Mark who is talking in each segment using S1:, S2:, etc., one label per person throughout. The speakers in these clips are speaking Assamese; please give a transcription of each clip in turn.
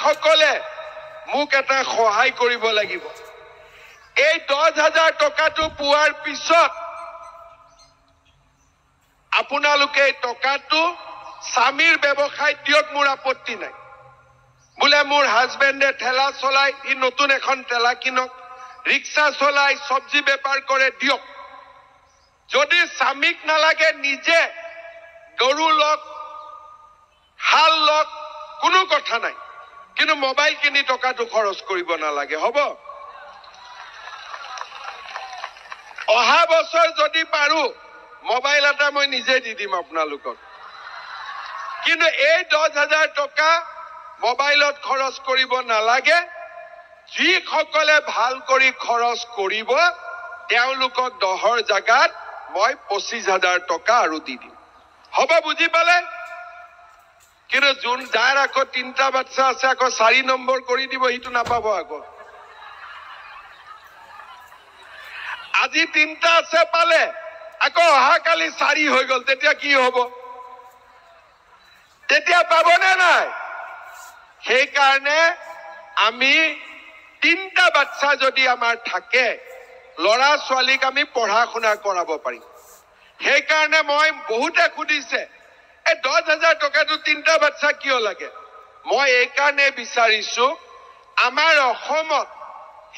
S1: সকলে মোক এটা সহায় কৰিব লাগিব এই 10,000 টকাটো পোৱাৰ পিছত আপোনালোকে এই টকাটো স্বামীৰ ব্যৱসায়ত দিয়ক মোৰ আপত্তি নাই বোলে মোৰ হাজবেণ্ডে ঠেলা চলাই ই নতুন এখন ঠেলা কিনক ৰিক্সা চলাই সবজি বেপাৰ কৰে দিয়ক যদি স্বামীক নালাগে নিজে গৰু লক হাল লক কোনো কথা নাই কিন্তু মোবাইল কিনি টকাটো খৰচ কৰিব নালাগে হ'ব অহা বছৰ যদি পাৰো মোবাইল এটা মই নিজে দি দিম আপোনালোকক কিন্তু এই 10,000 টকা মোবাইলত খৰচ কৰিব নালাগে যি সকলে ভাল কৰি খৰচ কৰিব তেওঁলোকক 10ৰ জাগাত মই 25,000 টকা আৰু দি দিম হ'ব বুজি পালে কিন্তু যোন যাৰ আকৌ 3টা বাচ্চা আছে আকৌ 4 নম্বৰ কৰি দিব হিটো নাপাব আকৌ আজি 3টা আছে পালে আকৌ অহা কালি 4 হৈ গল তেতিয়া কি হ'ব তেতিয়া পাবনে নাই সেই কাৰণে আমি 3টা বাচ্চা যদি আমাৰ থাকে লৰা ছোৱালীক আমি পঢ়া শুনা কৰাব পাৰিম সেই কাৰণে মই বহুতে খুদিছে এই 10,000 টকাটো 3টা বাচ্চা কিয় লাগে মই এই কাৰণে বিচাৰিছো আমাৰ অসমত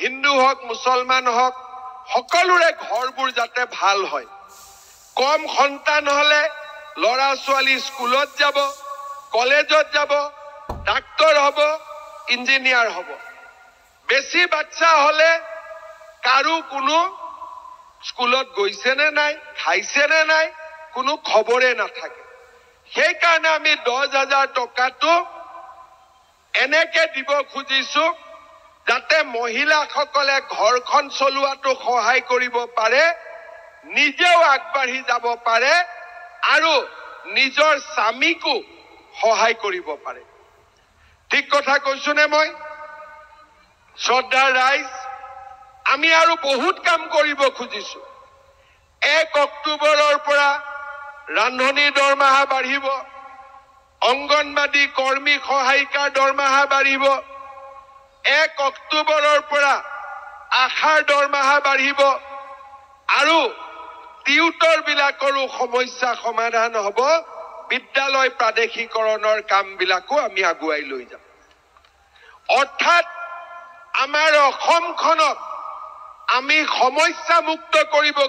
S1: হিন্দু হক মুছলমান হক সকলোৰে ঘৰবোৰ যাতে ভাল হয় কম সন্তান হলে লৰা ছোৱালী স্কুলত যাব কলেজত যাব ডাক্তৰ হ'ব ইঞ্জিনিয়াৰ হ'ব বেছি বাচ্চা হলে কাৰো কোনো স্কুলত গৈছে নে নাই খাইছে নে নাই কোনো খবৰে নাথাকে সেই কাৰণে আমি 10,000 টকাটো এনেকে দিব খুজিছো যাতে মহিলাসকলে ঘৰখন চলোৱাটো সহায় কৰিব পাৰে নিজেও আগবাঢ়ি যাব পাৰে আৰু নিজৰ স্বামীকো সহায় কৰিব পাৰে ঠিক কথা কৈছো নে মই শ্ৰদ্ধাৰ ৰাইজ আমি আৰু বহুত কাম কৰিব খুজিছো 1 অক্টোবৰৰ পৰা ৰান্ধনীৰ দৰমহা বাঢ়িব অংগনবাদী কৰ্মী সহায়িকাৰ দৰমহা বাঢ়িব 1 অক্টোবৰৰ পৰা আশাৰ দৰমহা বাঢ়িব আৰু টিউটৰ বিলাকৰো সমস্যা সমাধান হ'ব বিদ্যালয় প্ৰাদেশিকৰণৰ কাম বিলাকো আমি আগুৱাই লৈ যাম অৰ্থাৎ আমাৰ অসমখনক আমি সমস্যা মুক্ত কৰিব